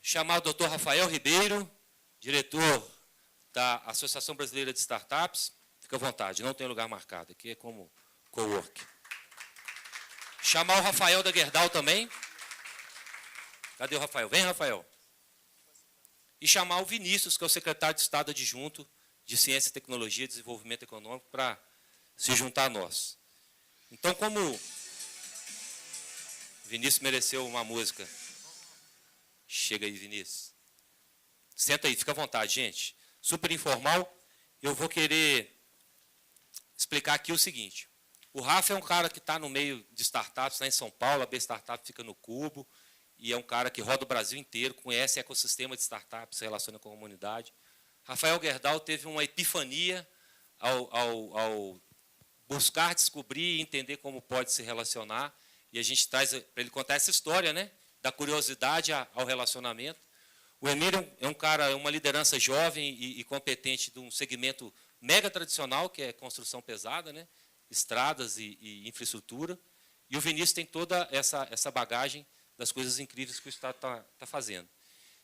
chamar o Dr. Rafael Ribeiro, diretor da Associação Brasileira de Startups. Fica à vontade, não tem lugar marcado, aqui é como cowork. Chamar o Rafael da Gerdau também. Cadê o Rafael? Vem, Rafael. E chamar o Vinícius, que é o secretário de Estado adjunto de Ciência, Tecnologia e Desenvolvimento Econômico, para se juntar a nós. Então, como o Vinícius mereceu uma música. Chega aí, Vinícius. Senta aí, fica à vontade, gente. Super informal. Eu vou querer explicar aqui o seguinte. O Rafa é um cara que está no meio de startups, lá em São Paulo, a B Startup fica no Cubo, e é um cara que roda o Brasil inteiro, conhece o ecossistema de startups, se relaciona com a comunidade. Rafael Gerdau teve uma epifania ao buscar descobrir e entender como pode se relacionar, e a gente traz para ele contar essa história, né, da curiosidade ao relacionamento. O Emílio é um cara, é uma liderança jovem e competente de um segmento mega tradicional, que é construção pesada, né, estradas e infraestrutura, e o Vinícius tem toda essa bagagem das coisas incríveis que o Estado está fazendo.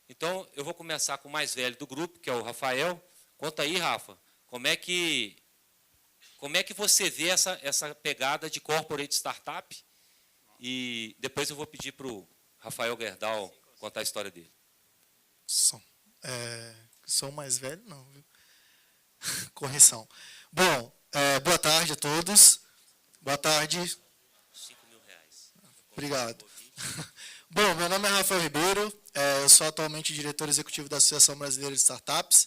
Então, eu vou começar com o mais velho do grupo, que é o Rafael. Conta aí, Rafa, como é que você vê essa pegada de corporate startup? E depois eu vou pedir para o Rafael Gerdau contar a história dele. Sou mais velho? Não, viu? Correção. Bom, boa tarde a todos. Boa tarde. R$5.000. Obrigado. Bom, meu nome é Rafael Ribeiro, eu sou atualmente diretor executivo da Associação Brasileira de Startups.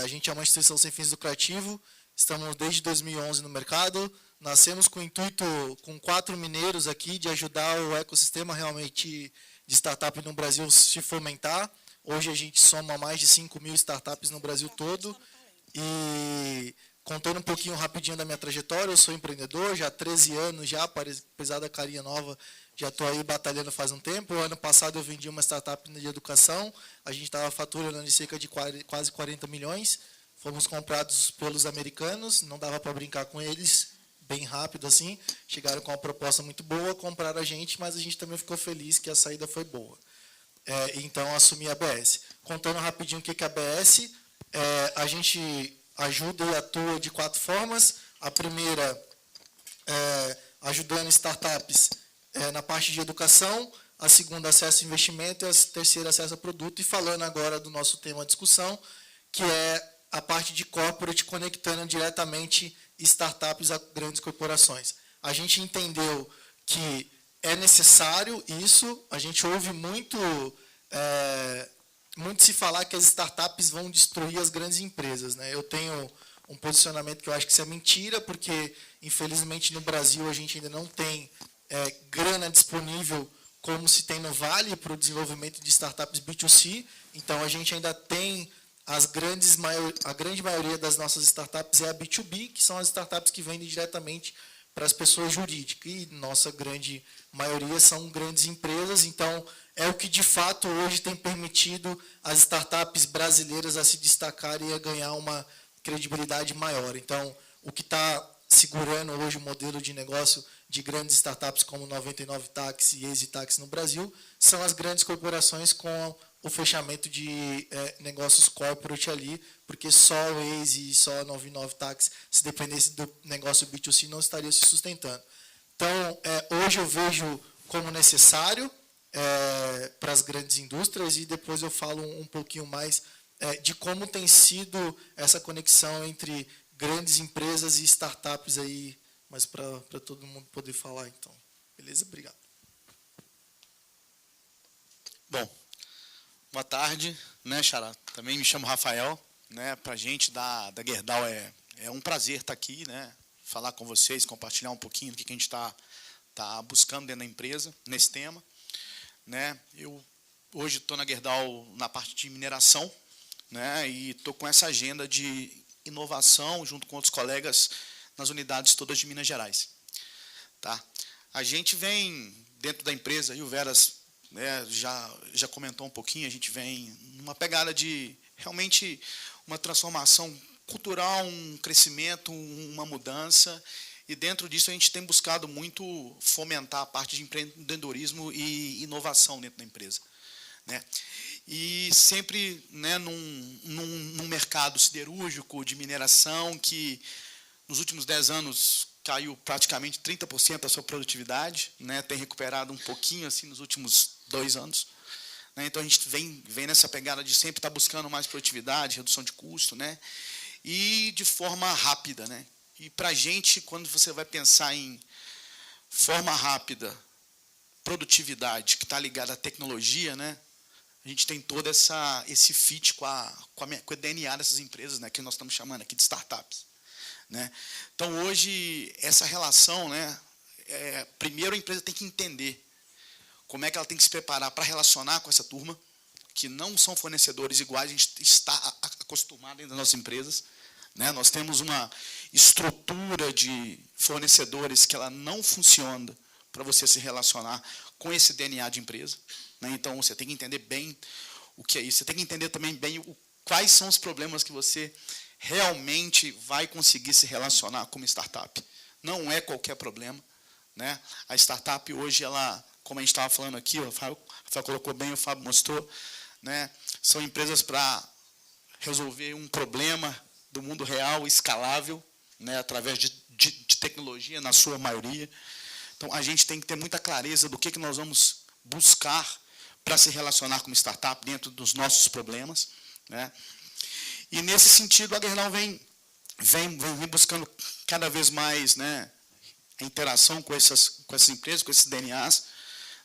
A gente é uma instituição sem fins lucrativos, estamos desde 2011 no mercado, nascemos com o intuito, com 4 mineiros aqui, de ajudar o ecossistema realmente de startup no Brasil se fomentar. Hoje a gente soma mais de 5.000 startups no Brasil todo. E contando um pouquinho rapidinho da minha trajetória, eu sou empreendedor, já há 13 anos, já, apesar da carinha nova, já estou aí batalhando faz um tempo. O ano passado eu vendi uma startup de educação, a gente estava faturando de cerca de quase 40 milhões, fomos comprados pelos americanos, não dava para brincar com eles, bem rápido assim, chegaram com uma proposta muito boa, compraram a gente, mas a gente também ficou feliz que a saída foi boa. Então, assumi a ABS. Contando rapidinho o que é a ABS, a gente ajuda e atua de 4 formas. A primeira, ajudando startups na parte de educação. A segunda, acesso a investimento. E a terceira, acesso a produto. E falando agora do nosso tema de discussão, que é a parte de corporate, conectando diretamente startups a grandes corporações. A gente entendeu que é necessário isso. A gente ouve muito se falar que as startups vão destruir as grandes empresas, né? Eu tenho um posicionamento que eu acho que isso é mentira, porque, infelizmente, no Brasil a gente ainda não tem grana disponível como se tem no Vale para o desenvolvimento de startups B2C. Então, a gente ainda tem a grande maioria das nossas startups é a B2B, que são as startups que vendem diretamente para as pessoas jurídicas. E nossa grande maioria são grandes empresas, então é o que de fato hoje tem permitido as startups brasileiras a se destacarem e a ganhar uma credibilidade maior. Então, o que está segurando hoje o modelo de negócio de grandes startups como 99 Táxi e Easy Táxi no Brasil são as grandes corporações com o fechamento de negócios corporate ali, porque só o Easy e só a 99 Táxi, se dependesse do negócio B2C, não estaria se sustentando. Então, hoje eu vejo como necessário para as grandes indústrias, e depois eu falo um pouquinho mais de como tem sido essa conexão entre grandes empresas e startups aí, mas para todo mundo poder falar, então. Beleza? Obrigado. Bom, boa tarde, né, Xará? Também me chamo Rafael, né? Para a gente da Gerdau é um prazer estar aqui, né? Falar com vocês, compartilhar um pouquinho do que a gente está buscando dentro da empresa, nesse tema. Né? Eu hoje estou na Gerdau na parte de mineração, né? E estou com essa agenda de inovação junto com outros colegas nas unidades todas de Minas Gerais. Tá? A gente vem, dentro da empresa, e o Veras, né, já comentou um pouquinho, a gente vem numa pegada de realmente uma transformação cultural, um crescimento, uma mudança, e dentro disso a gente tem buscado muito fomentar a parte de empreendedorismo e inovação dentro da empresa. Né? e sempre, né, num mercado siderúrgico, de mineração, que nos últimos 10 anos caiu praticamente 30% da sua produtividade, né, tem recuperado um pouquinho assim nos últimos 2 anos. Né, então, a gente vem nessa pegada de sempre estar buscando mais produtividade, redução de custo, né, e de forma rápida. Né. E, para a gente, quando você vai pensar em forma rápida, produtividade, que está ligada à tecnologia, né, a gente tem todo esse fit com o DNA dessas empresas, né, que nós estamos chamando aqui de startups. Né. Então, hoje, essa relação, né, primeiro a empresa tem que entender como é que ela tem que se preparar para relacionar com essa turma, que não são fornecedores iguais, a gente está acostumado dentro das nossas empresas. Né. Nós temos uma estrutura de fornecedores que ela não funciona para você se relacionar com esse DNA de empresa. Né. Então, você tem que entender bem o que é isso. Você tem que entender também bem quais são os problemas que você realmente vai conseguir se relacionar com uma startup. Não é qualquer problema. Né. A startup hoje, ela, como a gente estava falando aqui, o Rafael colocou bem, o Fábio mostrou, né, são empresas para resolver um problema do mundo real, escalável, né, através de tecnologia, na sua maioria. Então, a gente tem que ter muita clareza do que nós vamos buscar para se relacionar com uma startup dentro dos nossos problemas. Né. E, nesse sentido, a Gerdau vem buscando cada vez mais, né, a interação com essas empresas, com esses DNAs.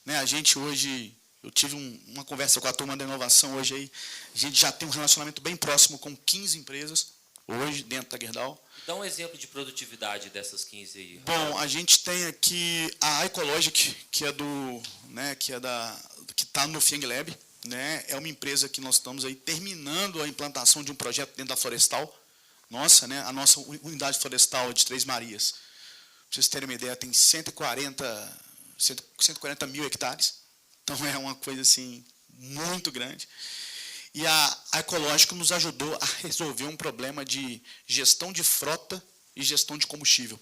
Né. A gente hoje, eu tive uma conversa com a turma da inovação hoje, aí, a gente já tem um relacionamento bem próximo com 15 empresas, hoje, dentro da Gerdau. Dá um exemplo de produtividade dessas 15 aí. Bom, a gente tem aqui a Ecologic, que está no FIENG Lab, né? É uma empresa que nós estamos aí terminando a implantação de um projeto dentro da Florestal. Nossa, né? A nossa unidade florestal de Três Marias, para vocês terem uma ideia, tem 140 mil hectares. Então, é uma coisa assim muito grande. E a Ecológico nos ajudou a resolver um problema de gestão de frota e gestão de combustível.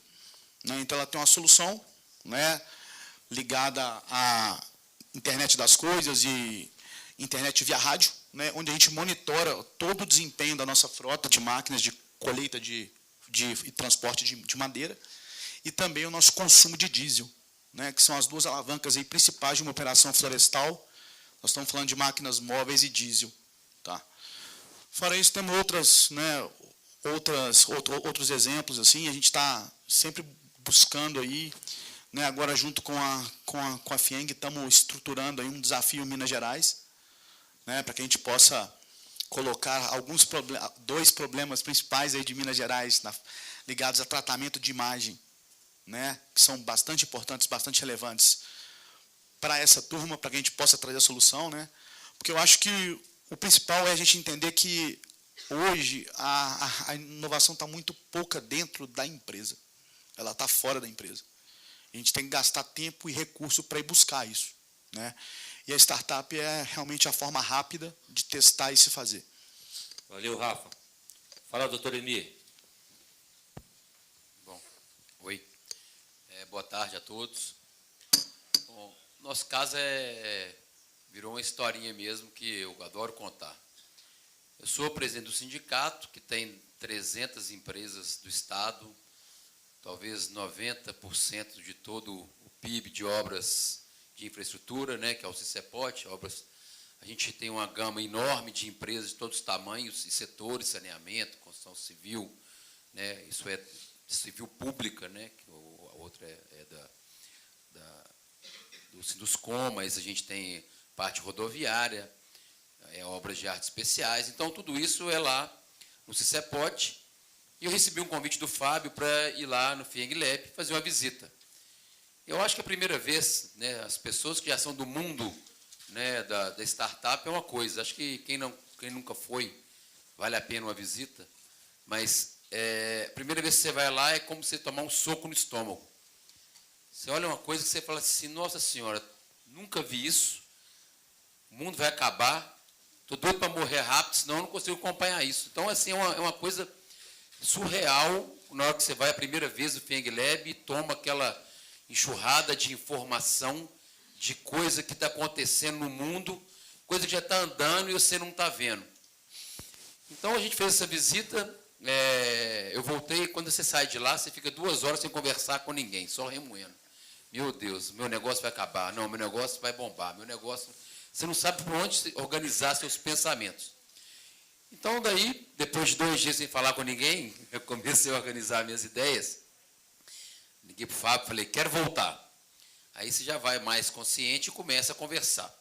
Né? Então, ela tem uma solução, né, ligada à internet das coisas e internet via rádio, né, onde a gente monitora todo o desempenho da nossa frota de máquinas de colheita e transporte de madeira e também o nosso consumo de diesel, né, que são as duas alavancas aí principais de uma operação florestal. Nós estamos falando de máquinas móveis e diesel. Tá. Fora isso, temos outros exemplos. Assim, a gente está sempre buscando aí, né, agora junto com a FIENG, estamos estruturando aí um desafio em Minas Gerais, né, para que a gente possa colocar dois problemas principais aí de Minas Gerais ligados a tratamento de imagem, né, que são bastante importantes, bastante relevantes para essa turma, para que a gente possa trazer a solução. Né, porque eu acho que o principal é a gente entender que hoje a inovação está muito pouca dentro da empresa. Ela está fora da empresa. A gente tem que gastar tempo e recurso para ir buscar isso. Né? E a startup é realmente a forma rápida de testar e se fazer. Valeu, Rafa. Fala, doutor Emir. Bom, oi. Boa tarde a todos. Bom, nosso caso virou uma historinha mesmo que eu adoro contar. Eu sou presidente do sindicato, que tem 300 empresas do Estado, talvez 90% de todo o PIB de obras de infraestrutura, né, que é o CICEPOT, obras. A gente tem uma gama enorme de empresas de todos os tamanhos e setores, saneamento, construção civil, né, isso é civil pública, né, que a outra do Sinduscom, mas a gente tem parte rodoviária, obras de artes especiais. Então, tudo isso é lá no CICEPOT. E eu recebi um convite do Fábio para ir lá no FIENG Lab fazer uma visita. Eu acho que a primeira vez, né, as pessoas que já são do mundo, né, da startup é uma coisa. Acho que quem nunca foi, vale a pena uma visita. Mas a primeira vez que você vai lá é como você tomar um soco no estômago. Você olha uma coisa que você fala assim, nossa senhora, nunca vi isso, o mundo vai acabar, estou doido para morrer rápido, senão eu não consigo acompanhar isso. Então, assim, é uma coisa surreal, na hora que você vai a primeira vez no FIENG Lab e toma aquela enxurrada de informação, de coisa que está acontecendo no mundo, coisa que já está andando e você não está vendo. Então, a gente fez essa visita, eu voltei, quando você sai de lá, você fica 2 horas sem conversar com ninguém, só remoendo. Meu Deus, meu negócio vai acabar, não, meu negócio vai bombar, meu negócio... Você não sabe por onde organizar seus pensamentos. Então, daí, depois de 2 dias sem falar com ninguém, eu comecei a organizar minhas ideias. Liguei para o Fábio, falei, quero voltar. Aí você já vai mais consciente e começa a conversar.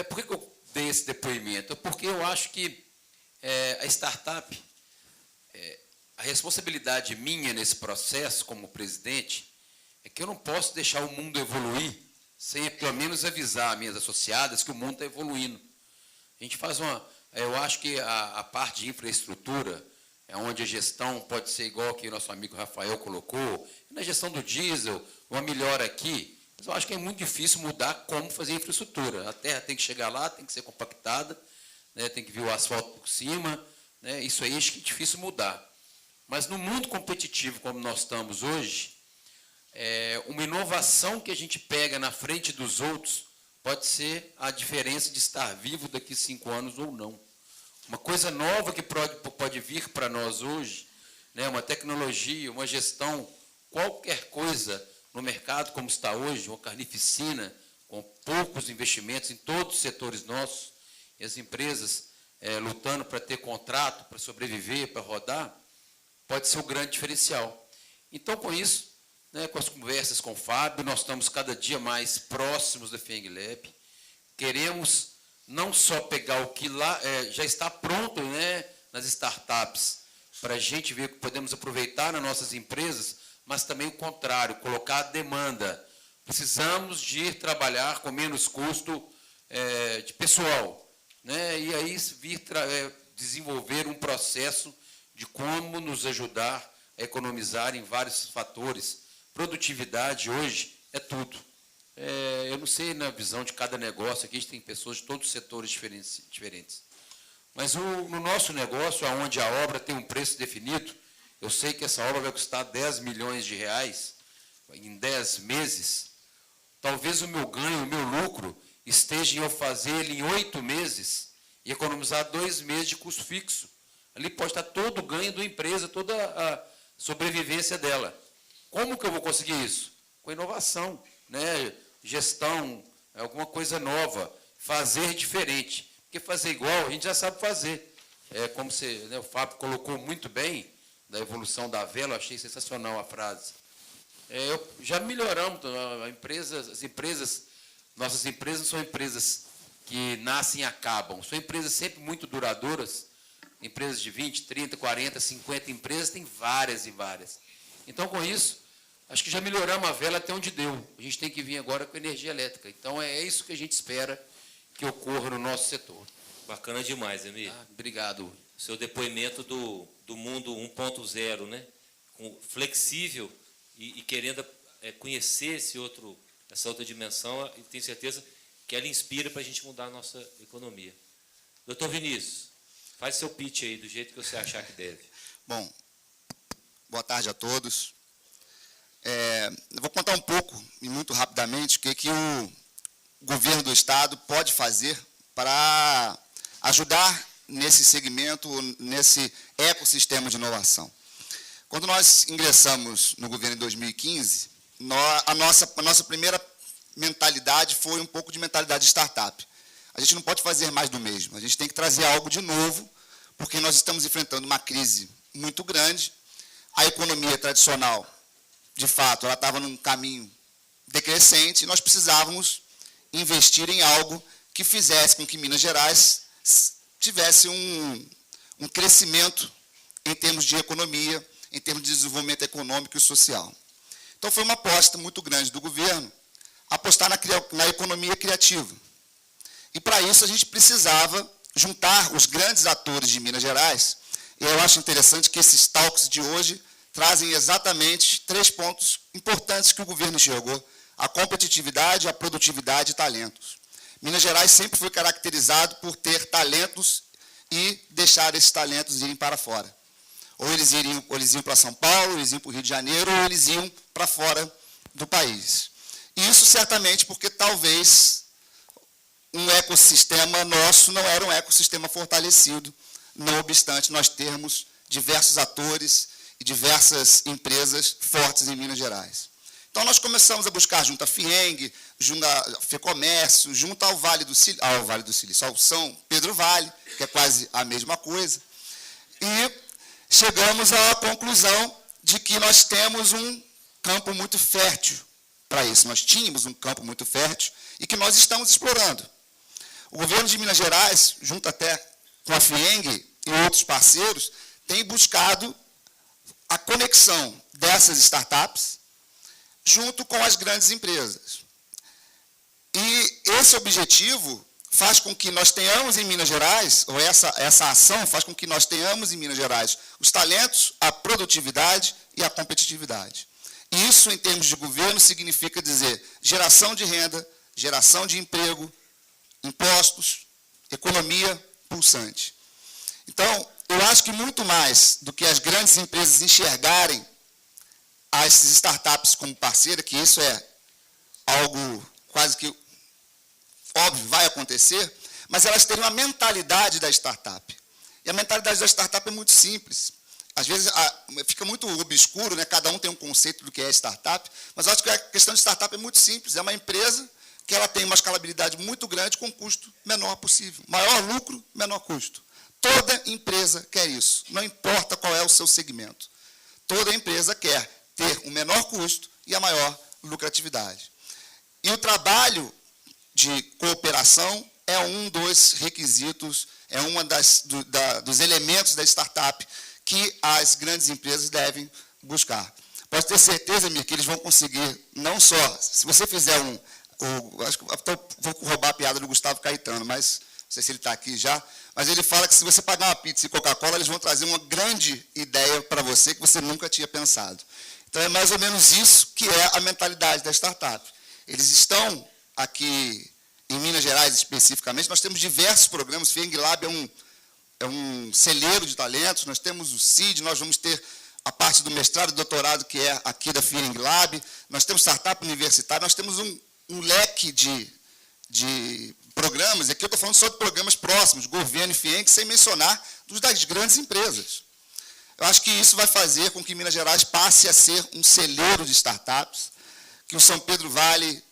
Por que eu dei esse depoimento? Porque eu acho que a startup, a responsabilidade minha nesse processo, como presidente, é que eu não posso deixar o mundo evoluir sem, pelo menos, avisar minhas associadas que o mundo está evoluindo. A gente faz eu acho que a parte de infraestrutura, onde a gestão pode ser igual que o nosso amigo Rafael colocou, na gestão do diesel, uma melhora aqui, mas eu acho que é muito difícil mudar como fazer infraestrutura. A terra tem que chegar lá, tem que ser compactada, né, tem que vir o asfalto por cima, né, isso aí acho que é difícil mudar. Mas no mundo competitivo como nós estamos hoje, uma inovação que a gente pega na frente dos outros pode ser a diferença de estar vivo daqui 5 anos ou não. Uma coisa nova que pode vir para nós hoje, né, uma tecnologia, uma gestão, qualquer coisa no mercado como está hoje, uma carnificina, com poucos investimentos em todos os setores nossos, e as empresas lutando para ter contrato, para sobreviver, para rodar, pode ser o grande diferencial. Então, com isso, né, com as conversas com o Fábio, nós estamos cada dia mais próximos da FIENG Lab. Queremos não só pegar o que lá já está pronto, né, nas startups, para a gente ver o que podemos aproveitar nas nossas empresas, mas também o contrário, colocar a demanda. Precisamos de ir trabalhar com menos custo de pessoal, né, e aí vir desenvolver um processo de como nos ajudar a economizar em vários fatores. Produtividade hoje é tudo. Eu não sei na visão de cada negócio, aqui a gente tem pessoas de todos os setores diferentes. Mas no nosso negócio, onde a obra tem um preço definido, eu sei que essa obra vai custar 10 milhões de reais em 10 meses. Talvez o meu ganho, o meu lucro, esteja em eu fazer ele em 8 meses e economizar 2 meses de custo fixo. Ali pode estar todo o ganho da empresa, toda a sobrevivência dela. Como que eu vou conseguir isso? Com inovação, né? Gestão, alguma coisa nova, fazer diferente. Porque fazer igual, a gente já sabe fazer. Como o Fábio colocou muito bem, da evolução da vela, eu achei sensacional a frase. Já melhoramos, nossas empresas não são empresas que nascem e acabam, são empresas sempre muito duradouras, empresas de 20, 30, 40, 50 empresas, tem várias e várias. Então, com isso, acho que já melhoramos a vela até onde deu. A gente tem que vir agora com energia elétrica. Então, é isso que a gente espera que ocorra no nosso setor. Bacana demais, Emílio. Obrigado. O seu depoimento do mundo 1.0, né? Flexível e querendo conhecer essa outra dimensão, e tenho certeza que ela inspira para a gente mudar a nossa economia. Doutor Vinícius, faz seu pitch aí, do jeito que você achar que deve. Bom, boa tarde a todos. Eu vou contar um pouco, e muito rapidamente, o que o governo do Estado pode fazer para ajudar nesse segmento, nesse ecossistema de inovação. Quando nós ingressamos no governo em 2015, a nossa primeira mentalidade foi um pouco de mentalidade de startup. A gente não pode fazer mais do mesmo, a gente tem que trazer algo de novo, porque nós estamos enfrentando uma crise muito grande, a economia tradicional, de fato, ela estava num caminho decrescente, e nós precisávamos investir em algo que fizesse com que Minas Gerais tivesse um crescimento em termos de economia, em termos de desenvolvimento econômico e social. Então, foi uma aposta muito grande do governo, apostar na economia criativa. E, para isso, a gente precisava juntar os grandes atores de Minas Gerais, e eu acho interessante que esses talks de hoje trazem exatamente 3 pontos importantes que o governo enxergou: a competitividade, a produtividade e talentos. Minas Gerais sempre foi caracterizado por ter talentos e deixar esses talentos irem para fora. Ou eles iam para São Paulo, eles iam para o Rio de Janeiro, ou eles iam para fora do país. E isso certamente porque talvez um ecossistema nosso não era um ecossistema fortalecido, não obstante nós termos diversos atores e diversas empresas fortes em Minas Gerais. Então, nós começamos a buscar junto à FIENG, junto à FEComércio, junto ao Vale do Silício, ao São Pedro Vale, que é quase a mesma coisa, e chegamos à conclusão de que nós temos um campo muito fértil para isso. Nós tínhamos um campo muito fértil e que nós estamos explorando. O governo de Minas Gerais, junto até com a FIENG e outros parceiros, tem buscado a conexão dessas startups junto com as grandes empresas. E esse objetivo faz com que nós tenhamos em Minas Gerais, ou essa ação faz com que nós tenhamos em Minas Gerais os talentos, a produtividade e a competitividade. E isso, em termos de governo, significa dizer geração de renda, geração de emprego, impostos, economia pulsante. Então, eu acho que muito mais do que as grandes empresas enxergarem as startups como parceira, que isso é algo quase que óbvio, vai acontecer, mas elas têm uma mentalidade da startup. E a mentalidade da startup é muito simples. Às vezes fica muito obscuro, né? Cada um tem um conceito do que é startup, mas eu acho que a questão de startup é muito simples. É uma empresa que ela tem uma escalabilidade muito grande com um custo menor possível. Maior lucro, menor custo. Toda empresa quer isso, não importa qual é o seu segmento. Toda empresa quer ter o menor custo e a maior lucratividade. E o trabalho de cooperação é um dos requisitos, é um dos elementos da startup que as grandes empresas devem buscar. Pode ter certeza, Mir, que eles vão conseguir, não só, se você fizer acho que vou roubar a piada do Gustavo Caetano, mas não sei se ele está aqui já, mas ele fala que se você pagar uma pizza e Coca-Cola, eles vão trazer uma grande ideia para você que você nunca tinha pensado. Então, é mais ou menos isso que é a mentalidade da startup. Eles estão aqui em Minas Gerais, especificamente, nós temos diversos programas. O FIENG Lab é um celeiro de talentos, nós temos o CID, nós vamos ter a parte do mestrado e doutorado, que é aqui da FIENG Lab, nós temos startup universitária, nós temos um leque de programas, e aqui eu estou falando só de programas próximos, governo e FIENG, sem mencionar dos das grandes empresas. Eu acho que isso vai fazer com que Minas Gerais passe a ser um celeiro de startups, que o São Pedro Vale,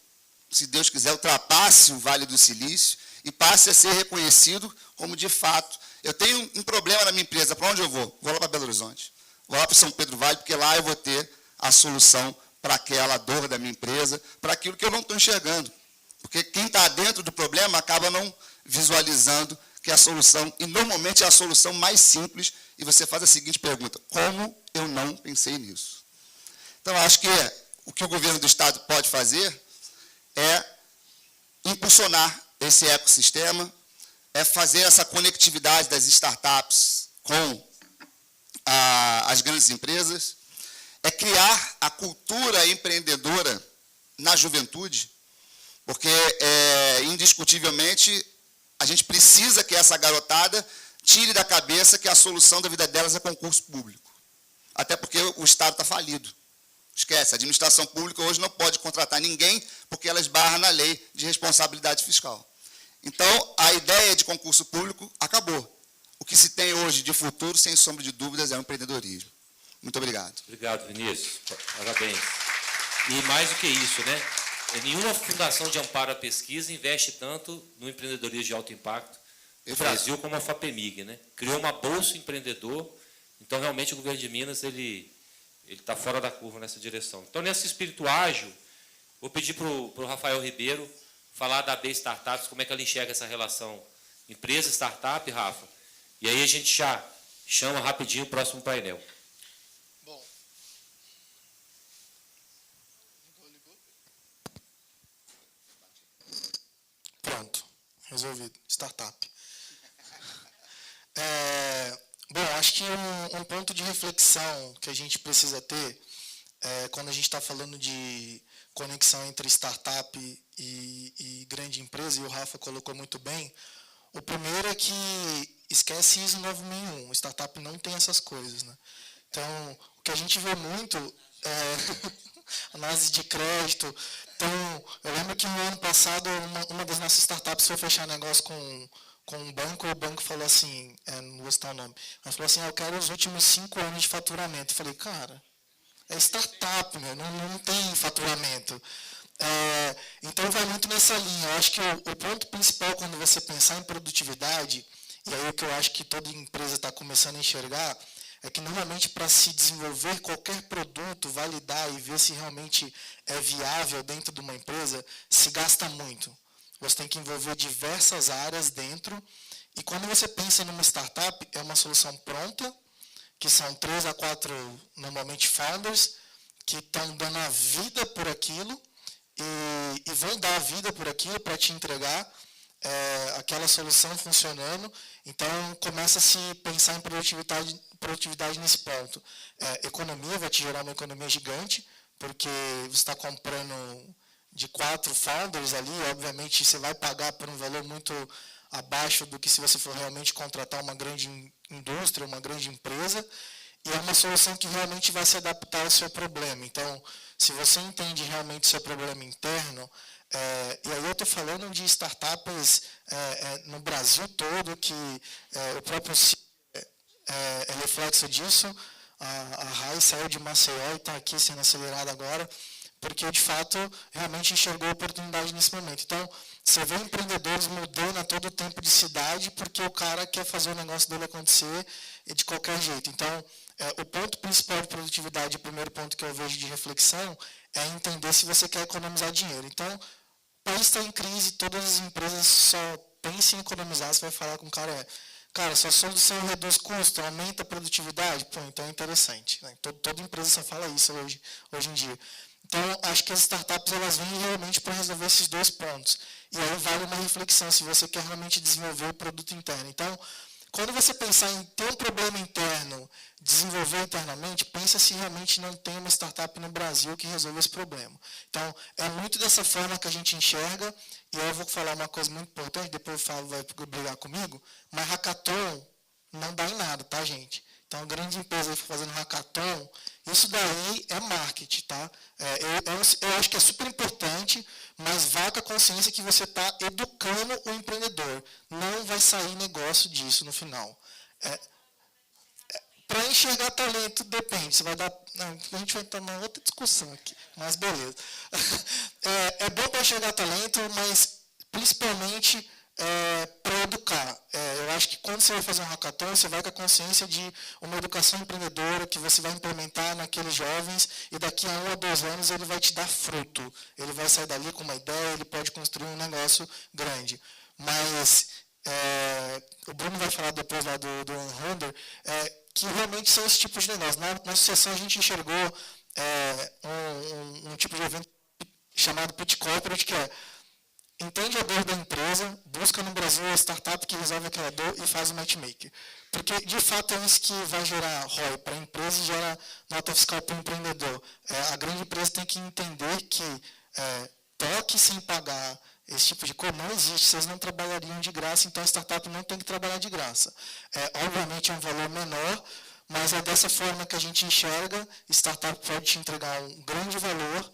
se Deus quiser, ultrapasse o Vale do Silício e passe a ser reconhecido como, de fato, eu tenho um problema na minha empresa, para onde eu vou? Vou lá para Belo Horizonte, vou lá para São Pedro Vale, porque lá eu vou ter a solução para aquela dor da minha empresa, para aquilo que eu não estou enxergando. Porque quem está dentro do problema acaba não visualizando que é a solução, e normalmente é a solução mais simples, e você faz a seguinte pergunta: como eu não pensei nisso? Então, acho que o que o governo do Estado pode fazer é impulsionar esse ecossistema, é fazer essa conectividade das startups com as grandes empresas, é criar a cultura empreendedora na juventude, porque, indiscutivelmente, a gente precisa que essa garotada tire da cabeça que a solução da vida delas é concurso público. Até porque o Estado está falido. Esquece, a administração pública hoje não pode contratar ninguém porque ela esbarra na lei de responsabilidade fiscal. Então, a ideia de concurso público acabou. O que se tem hoje de futuro, sem sombra de dúvidas, é o empreendedorismo. Muito obrigado. Obrigado, Vinícius. Parabéns. E mais do que isso, né? Nenhuma fundação de amparo à pesquisa investe tanto no empreendedorismo de alto impacto no Brasil como a FAPEMIG, né? Criou uma bolsa empreendedor, então realmente o governo de Minas ele está fora da curva nessa direção. Então, nesse espírito ágil, vou pedir para o Rafael Ribeiro falar da AB Startups, como é que ela enxerga essa relação empresa-startup, Rafa, e aí a gente já chama rapidinho o próximo painel. Bom. Pronto, resolvido. Startup. Bom, acho que um ponto de reflexão que a gente precisa ter quando a gente está falando de conexão entre startup e grande empresa, e o Rafa colocou muito bem, o primeiro é que esquece ISO 9001, startup não tem essas coisas, né? Então, o que a gente vê muito análise de crédito. Então, eu lembro que no ano passado, uma das nossas startups foi fechar negócio com um banco, e o banco falou assim, não vou citar o nome, mas falou assim, eu quero os últimos 5 anos de faturamento. Eu falei, cara, é startup, meu, não tem faturamento. Então, vai muito nessa linha. Eu acho que o ponto principal quando você pensar em produtividade, e aí o que eu acho que toda empresa está começando a enxergar, é que normalmente para se desenvolver qualquer produto, validar e ver se realmente é viável dentro de uma empresa, se gasta muito. Você tem que envolver diversas áreas dentro, e quando você pensa numa startup, é uma solução pronta, que são 3 a 4, normalmente, founders, que estão dando a vida por aquilo, e vão dar a vida por aquilo para te entregar aquela solução funcionando. Então, começa a se pensar em produtividade nesse ponto. Economia vai te gerar uma economia gigante, porque você está comprando de 4 founders ali, obviamente você vai pagar por um valor muito abaixo do que se você for realmente contratar uma grande indústria, uma grande empresa, e é uma solução que realmente vai se adaptar ao seu problema. Então, se você entende realmente o seu problema interno, e aí eu estou falando de startups no Brasil todo, que o próprio é reflexo disso. A RAI saiu de Maceió e está aqui sendo acelerada agora, porque, de fato, realmente enxergou oportunidade nesse momento. Então, você vê empreendedores mudando a todo tempo de cidade, porque o cara quer fazer o negócio dele acontecer de qualquer jeito. Então, o ponto principal de produtividade, o primeiro ponto que eu vejo de reflexão, é entender se você quer economizar dinheiro. Então, o país está em crise, todas as empresas só pensam em economizar. Você vai falar com o cara, cara, sua solução reduz custo, aumenta a produtividade? Pô, então é interessante. Né? Toda empresa só fala isso hoje em dia. Então, acho que as startups elas vêm realmente para resolver esses 2 pontos. E aí vale uma reflexão, se você quer realmente desenvolver o produto interno. Então, quando você pensar em ter um problema interno, desenvolver internamente, pensa se realmente não tem uma startup no Brasil que resolva esse problema. Então, é muito dessa forma que a gente enxerga, e aí eu vou falar uma coisa muito importante, depois o Fábio vai brigar comigo, mas hackathon não dá em nada, tá, gente? Então, grande empresa fazendo hackathon, isso daí é marketing, tá? Eu acho que é super importante, mas vá com a consciência que você está educando o empreendedor. Não vai sair negócio disso no final. Para enxergar talento, depende. Você vai dar. Não, a gente vai entrar numa outra discussão aqui, mas beleza. É bom para enxergar talento, mas principalmente para educar. Eu acho que quando você vai fazer um hackathon, você vai com a consciência de uma educação empreendedora que você vai implementar naqueles jovens, e daqui a 1 ou 2 anos ele vai te dar fruto. Ele vai sair dali com uma ideia, ele pode construir um negócio grande. Mas o Bruno vai falar depois lá do Hunter, que realmente são esse tipo de negócio. Na associação a gente enxergou um tipo de evento chamado Pitch Corporate, que entende a dor da empresa, busca no Brasil a startup que resolve aquela dor e faz o matchmaker. Porque, de fato, é isso que vai gerar ROI para a empresa e gera nota fiscal para o empreendedor. A grande empresa tem que entender que toque sem pagar, esse tipo de coisa não existe, vocês não trabalhariam de graça, então a startup não tem que trabalhar de graça. Obviamente é um valor menor, mas é dessa forma que a gente enxerga, startup pode te entregar um grande valor,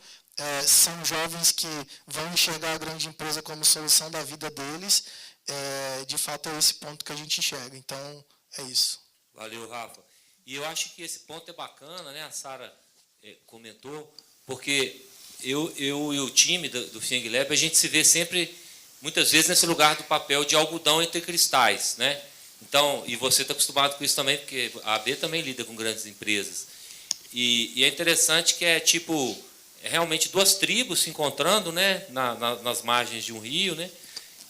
são jovens que vão enxergar a grande empresa como solução da vida deles, de fato é esse ponto que a gente enxerga, então é isso. Valeu, Rafa. E eu acho que esse ponto é bacana, né? A Sara comentou, porque eu e o time do FIENG Lab, a gente se vê sempre, muitas vezes, nesse lugar do papel de algodão entre cristais, né? Então, e você está acostumado com isso também, porque a AB também lida com grandes empresas. E é interessante que realmente 2 tribos se encontrando, né, nas margens de um rio, né?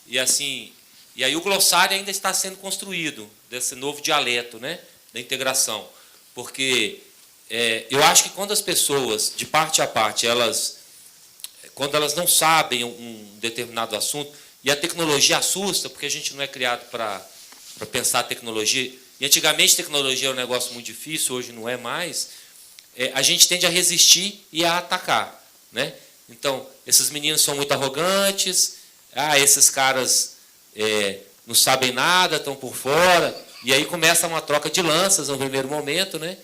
E assim, e aí o glossário ainda está sendo construído desse novo dialeto, né, da integração, porque eu acho que quando as pessoas, de parte a parte, quando elas não sabem um determinado assunto, e a tecnologia assusta, porque a gente não é criado para pensar tecnologia, e antigamente tecnologia era um negócio muito difícil, hoje não é mais, a gente tende a resistir e a atacar, né? Então, esses meninos são muito arrogantes, esses caras não sabem nada, estão por fora, e aí começa uma troca de lanças no primeiro momento, né?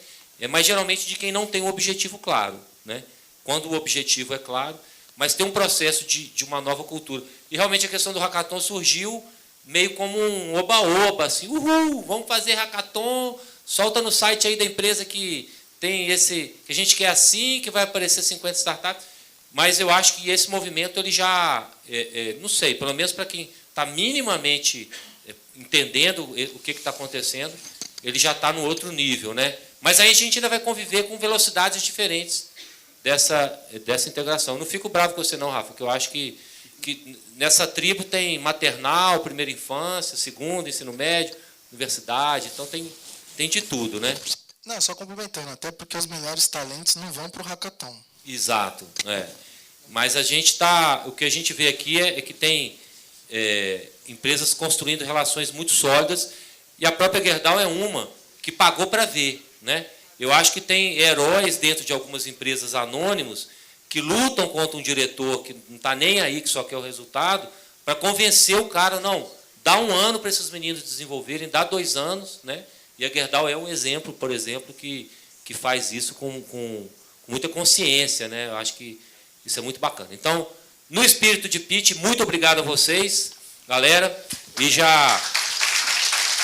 Mas geralmente de quem não tem um objetivo claro, né? quando o objetivo é claro, mas tem um processo de uma nova cultura. E realmente a questão do hackathon surgiu meio como um oba-oba, assim, uhul, vamos fazer hackathon, solta no site aí da empresa que tem esse, que a gente quer assim, que vai aparecer 50 startups, mas eu acho que esse movimento ele já, não sei, pelo menos para quem está minimamente entendendo o que está acontecendo, ele já está no outro nível, né? Mas aí a gente ainda vai conviver com velocidades diferentes dessa integração. Eu não fico bravo com você não, Rafa, porque eu acho que nessa tribo tem maternal, primeira infância, segundo, ensino médio, universidade, então tem de tudo, né? Não, só complementando, até porque os melhores talentos não vão para o hackathon. Exato. Mas o que a gente vê aqui é que tem empresas construindo relações muito sólidas, e a própria Gerdau é uma que pagou para ver, né? Eu acho que tem heróis dentro de algumas empresas anônimos que lutam contra um diretor que não está nem aí, que só quer o resultado, para convencer o cara, não, dá 1 ano para esses meninos desenvolverem, dá 2 anos, né? E a Gerdau é um exemplo, por exemplo, que faz isso com muita consciência, né? Eu acho que isso é muito bacana. Então, no espírito de pitch, muito obrigado a vocês, galera, e já